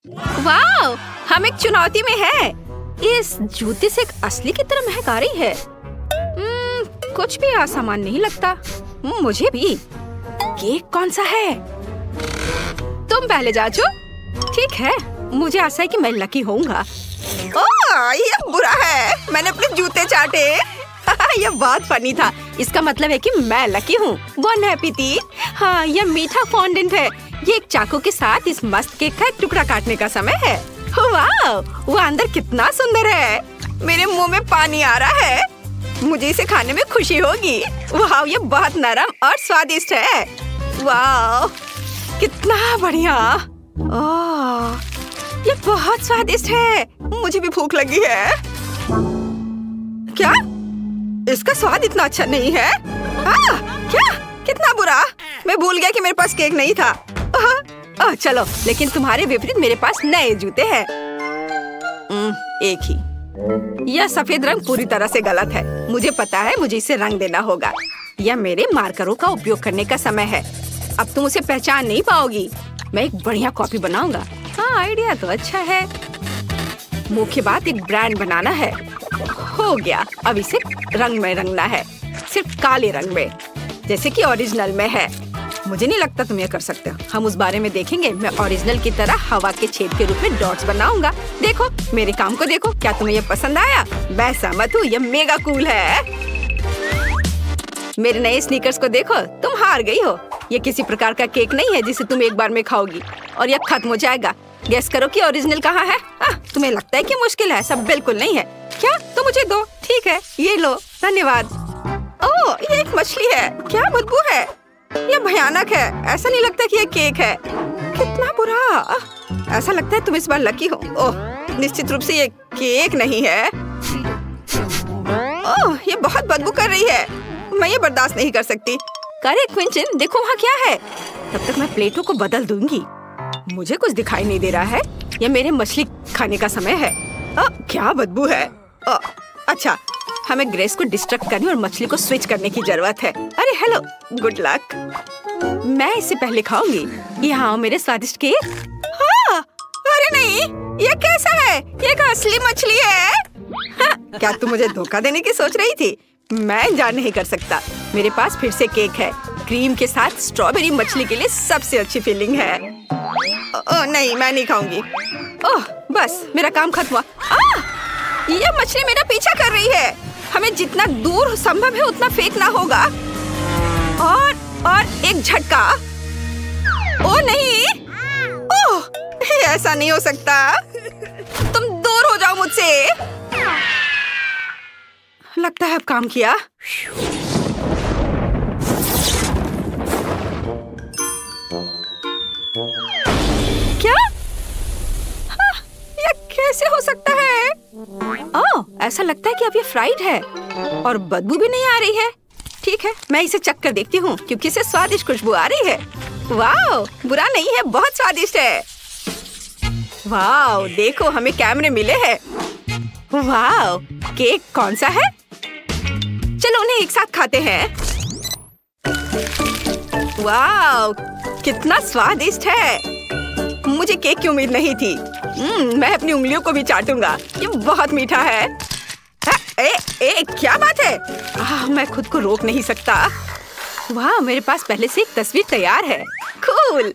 वाह, हम एक चुनौती में हैं। इस जूते से एक असली की तरह महक आ रही है। कुछ भी आसान नहीं लगता। मुझे भी। केक कौन सा है? तुम पहले जाचो। ठीक है, मुझे आशा है कि मैं लकी होऊंगा। ओह, ये बुरा है। मैंने अपने जूते चाटे। ये बहुत फनी था। इसका मतलब है कि मैं लकी हूँ। Bone happy. हाँ, ये मीठा फॉन्डेंट है। ये एक चाकू के साथ इस मस्त केक का एक टुकड़ा काटने का समय है। वाह, वो अंदर कितना सुंदर है। मेरे मुंह में पानी आ रहा है। मुझे इसे खाने में खुशी होगी। वाह, ये बहुत नरम और स्वादिष्ट है। वाह, कितना बढ़िया। ओह, ये बहुत स्वादिष्ट है। मुझे भी भूख लगी है। क्या? इसका स्वाद इतना अच्छा नहीं है? क्या? कितना बुरा। मैं भूल गया कि मेरे पास केक नहीं था। चलो, लेकिन तुम्हारे विपरीत मेरे पास नए जूते हैं। एक ही। यह सफेद रंग पूरी तरह से गलत है। मुझे पता है, मुझे इसे रंग देना होगा। यह मेरे मार्करों का उपयोग करने का समय है। अब तुम उसे पहचान नहीं पाओगी। मैं एक बढ़िया कॉपी बनाऊंगा। हाँ, आइडिया तो अच्छा है। मुख्य बात एक ब्रांड बनाना है। हो गया। अब इसे रंग में रंगना है, सिर्फ काले रंग में, जैसे कि ओरिजिनल में है। मुझे नहीं लगता तुम ये कर सकते हो। हम उस बारे में देखेंगे। मैं ओरिजिनल की तरह हवा के छेद के रूप में डॉट्स बनाऊंगा। देखो, मेरे काम को देखो। क्या तुम्हें ये पसंद आया? मैं सहमत हूँ। ये मेगा कूल है। मेरे नए स्नीकर्स को देखो। तुम हार गई हो। ये किसी प्रकार का केक नहीं है जिसे तुम एक बार में खाओगी और यह खत्म हो जाएगा। गेस करो कि ओरिजिनल कहाँ है? तुम्हें लगता है कि मुश्किल है? ऐसा बिल्कुल नहीं है। क्या? तो मुझे दो। ठीक है, ये लो। धन्यवाद। ओह, ये एक मछली है। क्या बदबू है। यह भयानक है। ऐसा नहीं लगता कि यह केक है। कितना बुरा। ऐसा लगता है तुम इस बार लकी हो। ओह, निश्चित रूप से ये केक नहीं है। ओह, ये बहुत बदबू कर रही है। मैं ये बर्दाश्त नहीं कर सकती। करे क्विंटन, देखो वहाँ क्या है। तब तक मैं प्लेटों को बदल दूंगी। मुझे कुछ दिखाई नहीं दे रहा है। यह मेरे मछली खाने का समय है। क्या बदबू है। अच्छा, हमें ग्रेस को डिस्ट्रैक्ट करने और मछली को स्विच करने की जरूरत है। अरे हेलो, गुड लक। मैं इसे पहले खाऊंगी। यहाँ मेरे स्वादिष्ट केक। हाँ, अरे नहीं, ये कैसा है? ये एक असली मछली है। क्या तुम मुझे धोखा देने की सोच रही थी? मैं जान नहीं कर सकता। मेरे पास फिर से केक है। क्रीम के साथ स्ट्रॉबेरी मछली के लिए सबसे अच्छी फीलिंग है। नहीं, मैं नहीं खाऊंगी। ओह, बस मेरा काम खत्म हुआ। ये मछली मेरा पीछा कर रही है। हमें जितना दूर संभव है उतना फेंकना होगा। और एक झटका। ओह नहीं। ओह, ऐसा नहीं हो सकता। तुम दूर हो जाओ मुझसे। लगता है अब काम किया। क्या? यह कैसे हो सकता है? ओह, ऐसा लगता है कि अब ये फ्राइड है और बदबू भी नहीं आ रही है। ठीक है, मैं इसे चख कर देखती हूँ क्योंकि इसे स्वादिष्ट खुशबू आ रही है। वाह, बुरा नहीं है, बहुत स्वादिष्ट है। वाह, देखो हमें कैमरे मिले हैं। वाह, केक कौन सा है? चलो उन्हें एक साथ खाते हैं। वाह, कितना स्वादिष्ट है। मुझे केक की उम्मीद नहीं थी। मैं अपनी उंगलियों को भी चाटूंगा। ये बहुत मीठा है। क्या बात है? मैं खुद को रोक नहीं सकता। वाह, मेरे पास पहले से एक तस्वीर तैयार है। कूल।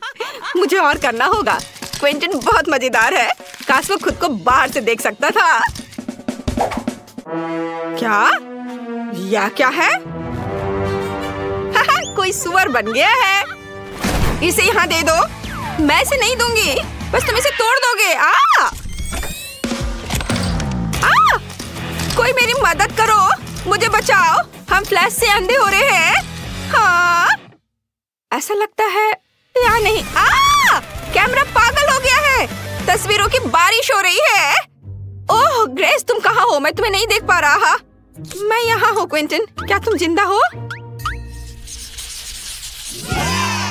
मुझे और करना होगा। क्विंटन बहुत मजेदार है। काश वो खुद को बाहर से देख सकता था। क्या? यह क्या है? कोई सुअर बन गया है। इसे यहाँ दे दो। मैं इसे नहीं दूंगी। बस तुम इसे तोड़ दोगे। कोई मेरी मदद करो। मुझे बचाओ। हम फ्लैश से अंधे हो रहे हैं। हाँ, ऐसा लगता है या नहीं। कैमरा पागल हो गया है। तस्वीरों की बारिश हो रही है। ओह ग्रेस, तुम कहाँ हो? मैं तुम्हें नहीं देख पा रहा। मैं यहाँ हूँ क्विंटन। क्या तुम जिंदा हो?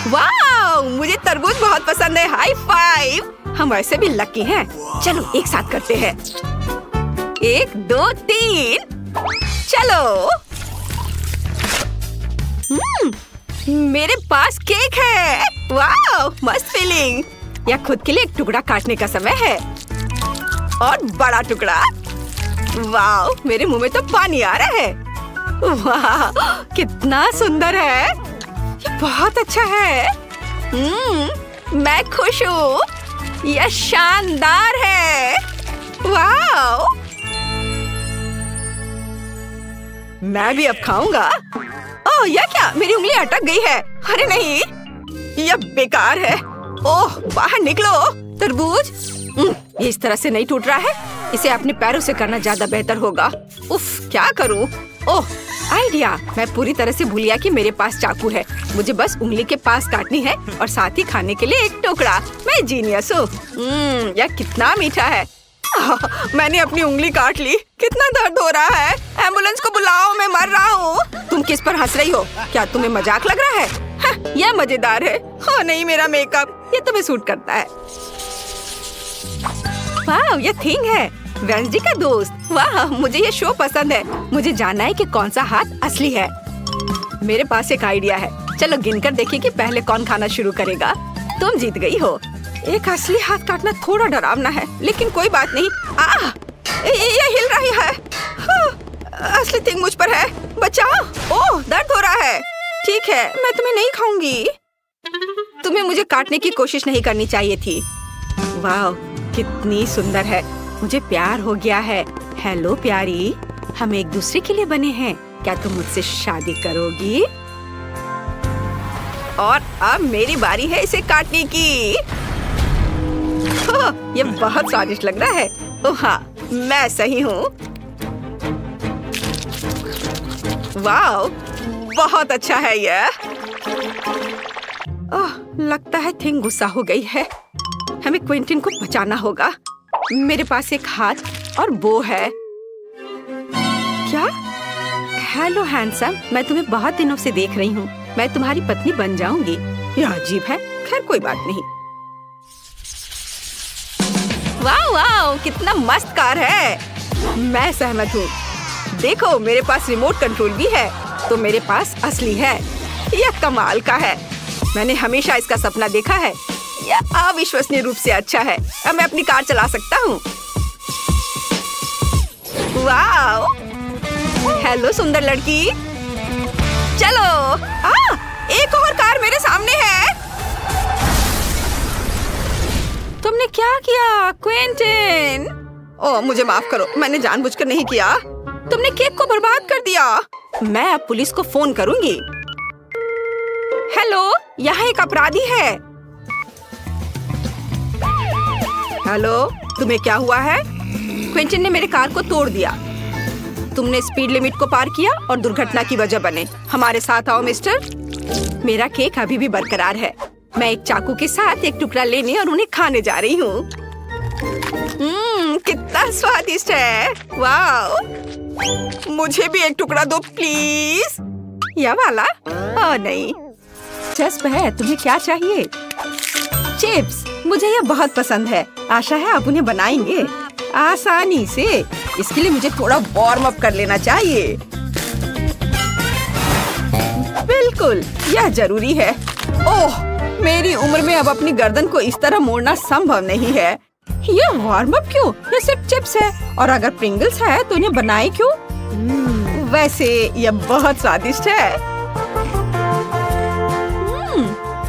वाह, मुझे तरबूज बहुत पसंद है। High five. हम वैसे भी लकी हैं। चलो एक साथ करते हैं। 1 2 3। चलो। मेरे पास केक है। वाह, मस्त फीलिंग। या खुद के लिए एक टुकड़ा काटने का समय है। और बड़ा टुकड़ा। वाह, मेरे मुंह में तो पानी आ रहा है। वाह, कितना सुंदर है। ये बहुत अच्छा है। मैं खुश हूँ। यह शानदार है। वाह, मैं भी अब खाऊंगा। ओह, यह क्या? मेरी उंगली अटक गई है। अरे नहीं, यह बेकार है। ओह, बाहर निकलो। तरबूज ये इस तरह से नहीं टूट रहा है। इसे अपने पैरों से करना ज्यादा बेहतर होगा। उफ, क्या करूं? ओह, आइडिया। मैं पूरी तरह से भूल गया कि मेरे पास चाकू है। मुझे बस उंगली के पास काटनी है और साथ ही खाने के लिए एक टुकड़ा। मैं जीनियस हूँ। यह कितना मीठा है। मैंने अपनी उंगली काट ली। कितना दर्द हो रहा है। एम्बुलेंस को बुलाओ, मैं मर रहा हूँ। तुम किस पर हंस रही हो? क्या तुम्हें मजाक लग रहा है? यह मजेदार है। हाँ नहीं, मेरा मेकअप ये तुम्हें सूट करता है। वाह, यह थिंग है। वेंसडे का दोस्त। वाह, मुझे ये शो पसंद है। मुझे जानना है कि कौन सा हाथ असली है। मेरे पास एक आइडिया है। चलो गिनकर देखिए कि पहले कौन खाना शुरू करेगा। तुम जीत गई हो। एक असली हाथ काटना थोड़ा डरावना है, लेकिन कोई बात नहीं। ये हिल रही है। असली थिंग मुझ पर है। बचाओ। ओह, दर्द हो रहा है। ठीक है, मैं तुम्हें नहीं खाऊंगी। तुम्हें मुझे काटने की कोशिश नहीं करनी चाहिए थी। वाह, कितनी सुंदर है। मुझे प्यार हो गया है। हेलो प्यारी, हम एक दूसरे के लिए बने हैं। क्या तुम मुझसे शादी करोगी? और अब मेरी बारी है इसे काटने की। ये बहुत स्वादिष्ट लग रहा है। ओह हाँ, मैं सही हूँ। वाह, बहुत अच्छा है यह। लगता है थिंग गुस्सा हो गई है। हमें क्विंटिन को बचाना होगा। मेरे पास एक हाथ और बो है। क्या? हेलो हैंडसम, मैं तुम्हें बहुत दिनों से देख रही हूँ। मैं तुम्हारी पत्नी बन जाऊंगी। यह अजीब है। खैर कोई बात नहीं। वाह वाह, कितना मस्त कार है। मैं सहमत हूँ। देखो, मेरे पास रिमोट कंट्रोल भी है। तो मेरे पास असली है। यह कमाल का है। मैंने हमेशा इसका सपना देखा है। यह अविश्वसनीय रूप से अच्छा है। अब मैं अपनी कार चला सकता हूँ। वाह, हेलो सुंदर लड़की। चलो। एक और कार मेरे सामने है। तुमने क्या किया क्विंटिन? ओह, मुझे माफ करो, मैंने जानबूझकर नहीं किया। तुमने केक को बर्बाद कर दिया। मैं अब पुलिस को फोन करूंगी। हेलो, यहाँ एक अपराधी है। हेलो, तुम्हें क्या हुआ है? क्विंटिन ने मेरे कार को तोड़ दिया। तुमने स्पीड लिमिट को पार किया और दुर्घटना की वजह बने। हमारे साथ आओ मिस्टर। मेरा केक अभी भी बरकरार है। मैं एक चाकू के साथ एक टुकड़ा लेने और उन्हें खाने जा रही हूँ। कितना स्वादिष्ट है। वाह, मुझे भी एक टुकड़ा दो प्लीज। यह वाला? ओह नहीं, जस्ट है। तुम्हें क्या चाहिए? चिप्स। मुझे यह बहुत पसंद है। आशा है आप उन्हें बनाएंगे आसानी से। इसके लिए मुझे थोड़ा वार्म अप कर लेना चाहिए। बिल्कुल, यह जरूरी है। ओह, मेरी उम्र में अब अपनी गर्दन को इस तरह मोड़ना संभव नहीं है। यह वार्म अप क्यों? यह सिर्फ चिप्स है। और अगर प्रिंगल्स है तो इन्हें बनाए क्यों? वैसे यह बहुत स्वादिष्ट है।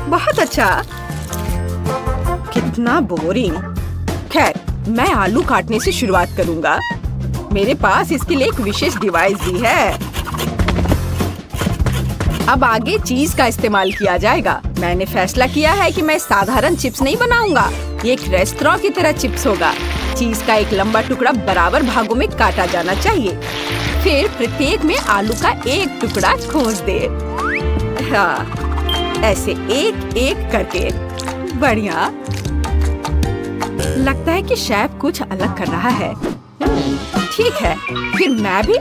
बहुत अच्छा। कितना बोरिंग। खैर, मैं आलू काटने से शुरुआत करूंगा। मेरे पास इसके लिए एक विशेष डिवाइस भी है। अब आगे चीज का इस्तेमाल किया जाएगा। मैंने फैसला किया है कि मैं साधारण चिप्स नहीं बनाऊंगा। ये एक रेस्टोरेंट की तरह चिप्स होगा। चीज का एक लंबा टुकड़ा बराबर भागों में काटा जाना चाहिए। फिर प्रत्येक में आलू का एक टुकड़ा खोस दे। हाँ, ऐसे एक एक करके। बढ़िया। लगता है कि शेफ कुछ अलग कर रहा है। ठीक है, फिर मैं भी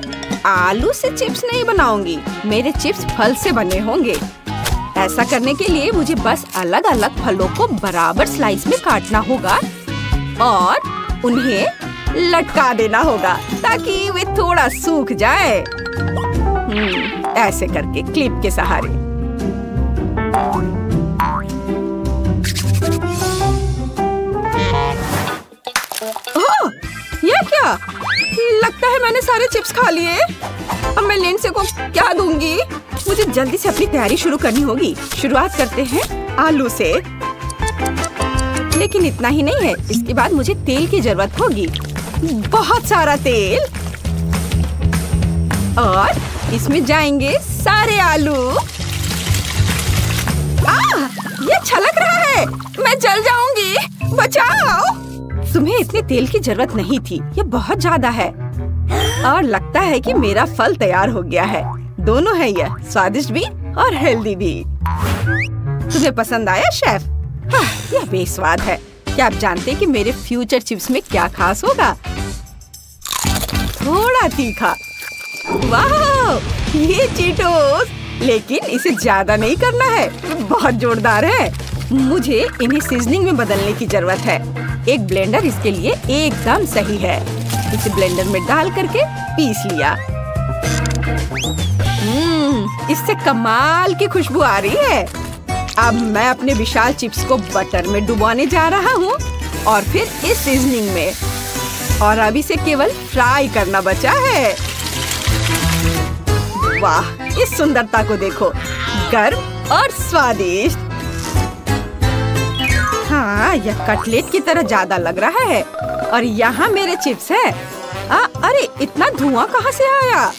आलू से चिप्स नहीं बनाऊंगी। मेरे चिप्स फल से बने होंगे। ऐसा करने के लिए मुझे बस अलग अलग फलों को बराबर स्लाइस में काटना होगा और उन्हें लटका देना होगा ताकि वे थोड़ा सूख जाए। ऐसे करके क्लिप के सहारे। गया। लगता है मैंने सारे चिप्स खा लिए। अब मैं लिंडसे को क्या दूंगी? मुझे जल्दी से अपनी तैयारी शुरू करनी होगी। शुरुआत करते हैं आलू से। लेकिन इतना ही नहीं है, इसके बाद मुझे तेल की जरूरत होगी। बहुत सारा तेल। और इसमें जाएंगे सारे आलू। ये छलक रहा है, मैं जल जाऊंगी, बचाओ। तुम्हें इतने तेल की जरूरत नहीं थी, ये बहुत ज्यादा है। और लगता है कि मेरा फल तैयार हो गया है। दोनों है यह, स्वादिष्ट भी और हेल्दी भी। तुम्हें पसंद आया शेफ? यह बेस्वाद है। क्या आप जानते हैं कि मेरे फ्यूचर चिप्स में क्या खास होगा? थोड़ा तीखा। वाह, ये चीटोस। लेकिन इसे ज्यादा नहीं करना है, बहुत जोरदार है। मुझे इन्हें सीजनिंग में बदलने की जरूरत है। एक ब्लेंडर इसके लिए एकदम सही है। इसे ब्लेंडर में डाल करके पीस लिया। इससे कमाल की खुशबू आ रही है। अब मैं अपने विशाल चिप्स को बटर में डुबोने जा रहा हूँ और फिर इस सीजनिंग में। और अब इसे केवल फ्राई करना बचा है। वाह, इस सुंदरता को देखो, गर्म और स्वादिष्ट। हाँ, यह कटलेट की तरह ज्यादा लग रहा है। और यहाँ मेरे चिप्स है। अरे इतना धुआं कहाँ से आया?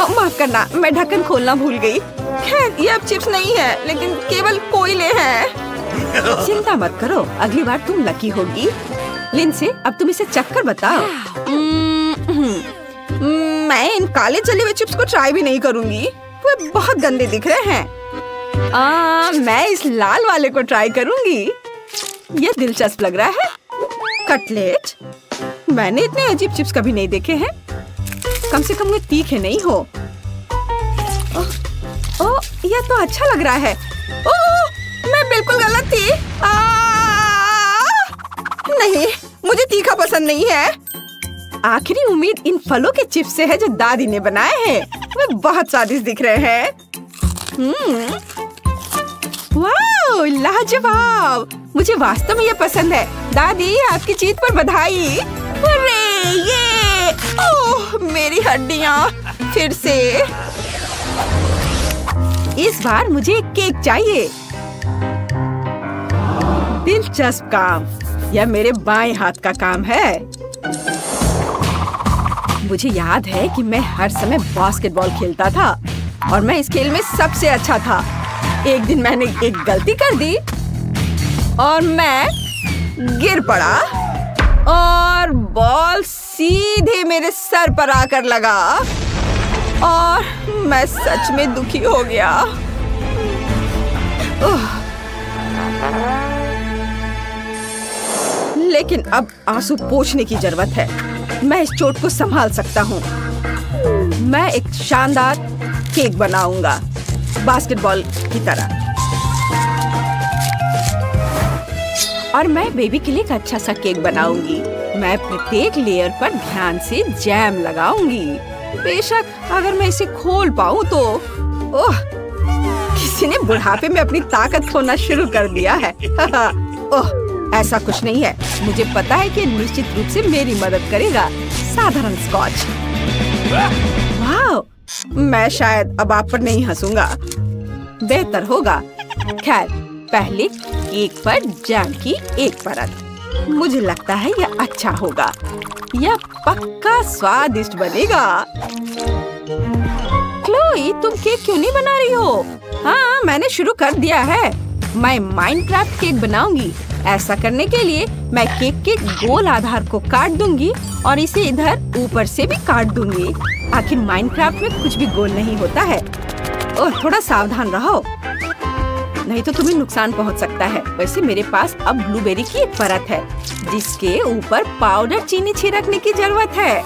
माफ करना, मैं ढक्कन खोलना भूल गई। खैर, ये अब चिप्स नहीं है, लेकिन केवल कोयले हैं। चिंता मत करो, अगली बार तुम लकी होगी। लिंडसे, अब तुम इसे चखकर बताओ। मैं इन काले जले हुए चिप्स को ट्राई भी नहीं करूंगी, वो बहुत गंदे दिख रहे हैं। मैं इस लाल वाले को ट्राई करूंगी। ये दिलचस्प लग रहा है। कटलेट? मैंने इतने अजीब चिप्स कभी नहीं देखे हैं। कम से कम वो तीखे नहीं हो। ओह, यह तो अच्छा लग रहा है। ओह, मैं बिल्कुल गलत थी। नहीं, मुझे तीखा पसंद नहीं है। आखिरी उम्मीद इन फलों के चिप्स से है जो दादी ने बनाए हैं। वे बहुत स्वादिष्ट दिख रहे हैं। वाह, लाजवाब। मुझे वास्तव में ये पसंद है। दादी, आपकी जीत पर बधाई। अरे ये, ओह, मेरी हड्डियाँ। फिर से। इस बार मुझे एक केक चाहिए। दिलचस्प काम। यह मेरे बाएं हाथ का काम है। मुझे याद है कि मैं हर समय बास्केटबॉल खेलता था और मैं इस खेल में सबसे अच्छा था। एक दिन मैंने एक गलती कर दी और मैं गिर पड़ा और बॉल सीधे मेरे सर पर आकर लगा और मैं सच में दुखी हो गया। लेकिन अब आंसू पोंछने की जरूरत है। मैं इस चोट को संभाल सकता हूँ। मैं एक शानदार केक बनाऊंगा, बास्केटबॉल की तरह। और मैं बेबी के लिए एक अच्छा सा केक बनाऊंगी। मैं प्रत्येक लेयर पर ध्यान से जैम लगाऊंगी। बेशक अगर मैं इसे खोल पाऊँ तो। ओह, किसी ने बुढ़ापे में अपनी ताकत खोना शुरू कर दिया है। ओह, ऐसा कुछ नहीं है। मुझे पता है कि निश्चित रूप से मेरी मदद करेगा। साधारण स्कॉच। वाह, मैं शायद अब आप पर नहीं हंसूंगा। बेहतर होगा। खैर, पहले केक पर जैम की एक परत। मुझे लगता है यह अच्छा होगा। यह पक्का स्वादिष्ट बनेगा। क्लोई, तुम केक क्यों नहीं बना रही हो? हाँ, मैंने शुरू कर दिया है। मैं माइनक्राफ्ट केक बनाऊंगी। ऐसा करने के लिए मैं केक के गोल आधार को काट दूंगी और इसे इधर ऊपर से भी काट दूंगी। आखिर माइनक्राफ्ट में कुछ भी गोल नहीं होता है। ओह, थोड़ा सावधान रहो, नहीं तो तुम्हें नुकसान पहुंच सकता है। वैसे मेरे पास अब ब्लूबेरी की एक परत है जिसके ऊपर पाउडर चीनी छिड़कने की जरूरत है।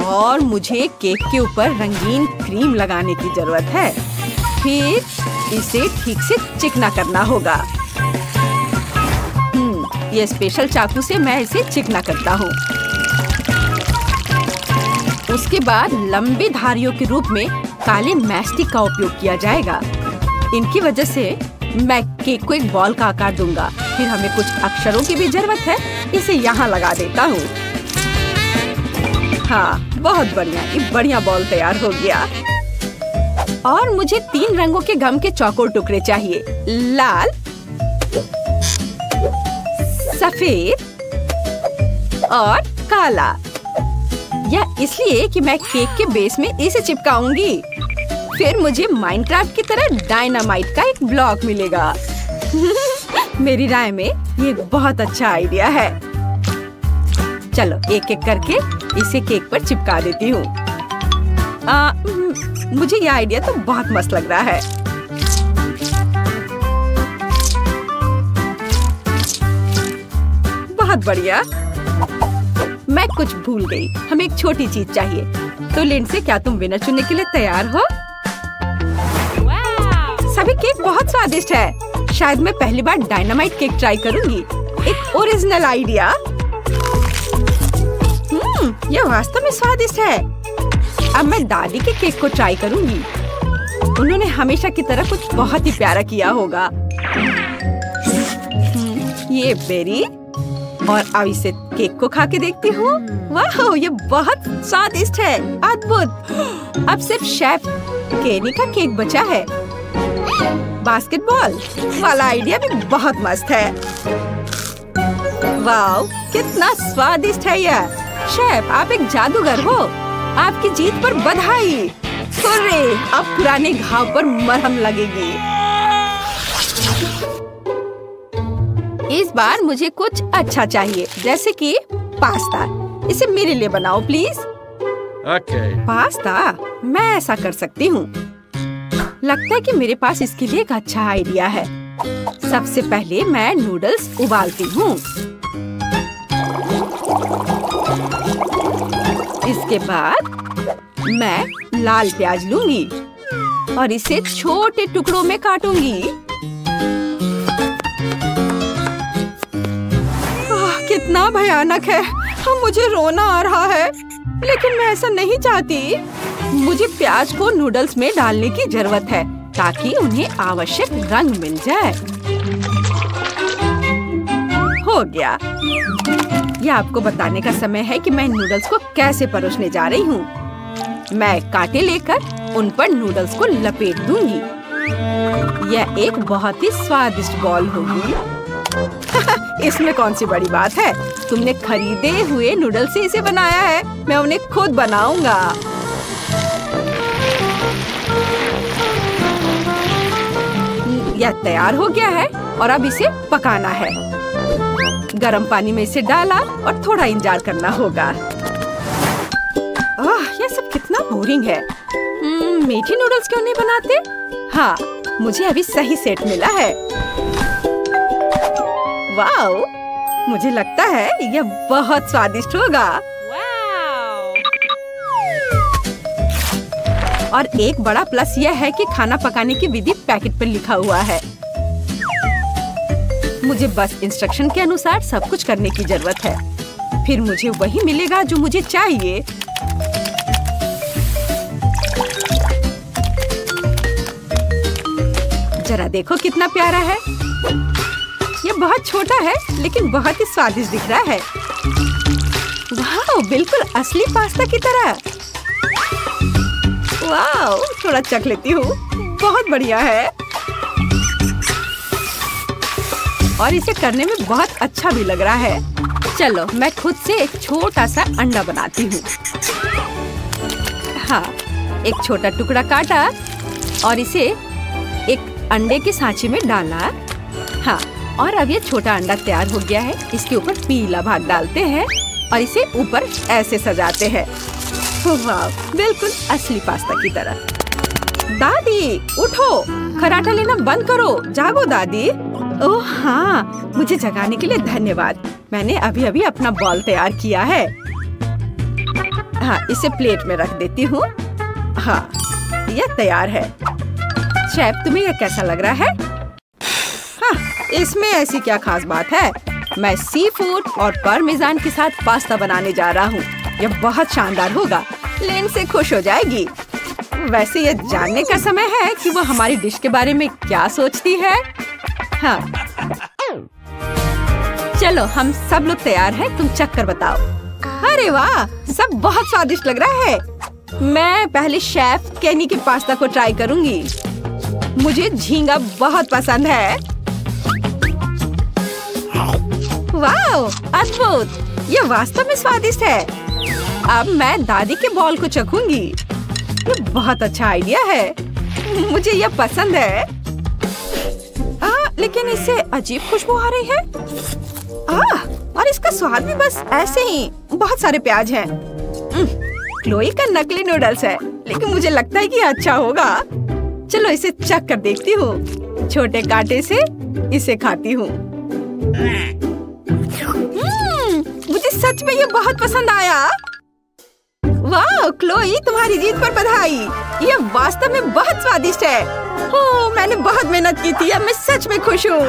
और मुझे केक के ऊपर रंगीन क्रीम लगाने की जरूरत है। फिर इसे ठीक से चिकना करना होगा। ये स्पेशल चाकू से मैं इसे चिकना करता हूँ। उसके बाद लंबी धारियों के रूप में काले मैस्टिक का उपयोग किया जाएगा। इनकी वजह से मैं केक को एक बॉल का आकार दूंगा। फिर हमें कुछ अक्षरों की भी जरूरत है। इसे यहाँ लगा देता हूँ। हाँ, बहुत बढ़िया। ये बढ़िया बॉल तैयार हो गया। और मुझे 3 रंगों के गम के चौकोर टुकड़े चाहिए। लाल, सफेद और काला। यह इसलिए कि मैं केक के बेस में इसे चिपकाऊंगी। फिर मुझे माइनक्राफ्ट की तरह डायनामाइट का एक ब्लॉक मिलेगा। मेरी राय में ये बहुत अच्छा आइडिया है। चलो एक एक करके इसे केक पर चिपका देती हूँ। मुझे यह आइडिया तो बहुत मस्त लग रहा है। बहुत बढ़िया। मैं कुछ भूल गई। हमें एक छोटी चीज चाहिए। तो लिंडसे, क्या तुम विनर चुनने के लिए तैयार हो? सभी केक बहुत स्वादिष्ट है। शायद मैं पहली बार डायनामाइट केक ट्राई करूंगी। एक ओरिजिनल आइडिया। यह वास्तव में स्वादिष्ट है। अब मैं दादी के केक को ट्राई करूंगी। उन्होंने हमेशा की तरह कुछ बहुत ही प्यारा किया होगा। ये बेरी। और अब इसे केक को खा के देखती हूँ। वाह, ये बहुत स्वादिष्ट है। अद्भुत। अब सिर्फ शेफ केनी का केक बचा है। बास्केटबॉल वाला आइडिया भी बहुत मस्त है। वाह, कितना स्वादिष्ट है यह। शेफ, आप एक जादूगर हो। आपकी जीत पर बधाई। हुर्रे, अब पुराने घाव पर मरहम लगेगी। इस बार मुझे कुछ अच्छा चाहिए, जैसे कि पास्ता। इसे मेरे लिए बनाओ प्लीज। पास्ता? मैं ऐसा कर सकती हूँ। लगता है कि मेरे पास इसके लिए एक अच्छा आइडिया है। सबसे पहले मैं नूडल्स उबालती हूँ। इसके बाद मैं लाल प्याज लूंगी और इसे छोटे टुकड़ों में काटूंगी। कितना भयानक है। मुझे रोना आ रहा है, लेकिन मैं ऐसा नहीं चाहती। मुझे प्याज को नूडल्स में डालने की जरूरत है ताकि उन्हें आवश्यक रंग मिल जाए। हो गया। यह आपको बताने का समय है कि मैं नूडल्स को कैसे परोसने जा रही हूँ। मैं कांटे लेकर उन पर नूडल्स को लपेट दूंगी। यह एक बहुत ही स्वादिष्ट बॉल होगी। इसमें कौन सी बड़ी बात है। तुमने खरीदे हुए नूडल्स से इसे बनाया है। मैं उन्हें खुद बनाऊंगा। यह तैयार हो गया है और अब इसे पकाना है। गरम पानी में इसे डाला और थोड़ा इंतजार करना होगा। यह सब कितना बोरिंग है। मीठी नूडल्स क्यों नहीं बनाते? हाँ, मुझे अभी सही सेट मिला है। वाओ, मुझे लगता है यह बहुत स्वादिष्ट होगा। और एक बड़ा प्लस यह है कि खाना पकाने की विधि पैकेट पर लिखा हुआ है। मुझे बस इंस्ट्रक्शन के अनुसार सब कुछ करने की जरूरत है। फिर मुझे वही मिलेगा जो मुझे चाहिए। जरा देखो कितना प्यारा है। यह बहुत छोटा है लेकिन बहुत ही स्वादिष्ट दिख रहा है। वाह, बिल्कुल असली पास्ता की तरह। वाह, थोड़ा चख लेती हूँ। बहुत बढ़िया है और इसे करने में बहुत अच्छा भी लग रहा है। चलो मैं खुद से एक छोटा सा अंडा बनाती हूँ। हाँ, एक छोटा टुकड़ा काटा और इसे एक अंडे के सांचे में डाला। हाँ, और अब ये छोटा अंडा तैयार हो गया है। इसके ऊपर पीला भाग डालते हैं और इसे ऊपर ऐसे सजाते हैं। वाह, बिल्कुल असली पास्ता की तरह। दादी उठो, खराटा लेना बंद करो। जागो दादी। ओह हाँ, मुझे जगाने के लिए धन्यवाद। मैंने अभी अभी अपना बॉल तैयार किया है। हाँ, इसे प्लेट में रख देती हूँ। हाँ, यह तैयार है। शेफ, तुम्हें यह कैसा लग रहा है? हाँ, इसमें ऐसी क्या खास बात है। मैं सी फूड और पार्मेजान के साथ पास्ता बनाने जा रहा हूँ। यह बहुत शानदार होगा। लेन से खुश हो जाएगी। वैसे यह जानने का समय है कि वो हमारी डिश के बारे में क्या सोचती है। हाँ। चलो हम सब लोग तैयार हैं, तुम चख कर बताओ। अरे वाह, सब बहुत स्वादिष्ट लग रहा है। मैं पहले शेफ केनी के पास्ता को ट्राई करूंगी। मुझे झींगा बहुत पसंद है। वाह, अद्भुत! ये वास्तव में स्वादिष्ट है। अब मैं दादी के बॉल को चखूंगी। ये बहुत अच्छा आइडिया है। मुझे यह पसंद है। लेकिन इससे अजीब खुशबू आ रही है। और इसका स्वाद भी बस ऐसे ही। बहुत सारे प्याज हैं। क्लोई का नकली नूडल्स है, लेकिन मुझे लगता है कि अच्छा होगा। चलो इसे चख कर देखती हूँ। छोटे कांटे से इसे खाती हूँ। मुझे सच में ये बहुत पसंद आया। वाह क्लोई, तुम्हारी जीत पर बधाई। ये वास्तव में बहुत स्वादिष्ट है। ओह, मैंने बहुत मेहनत की थी। अब मैं सच में खुश हूँ।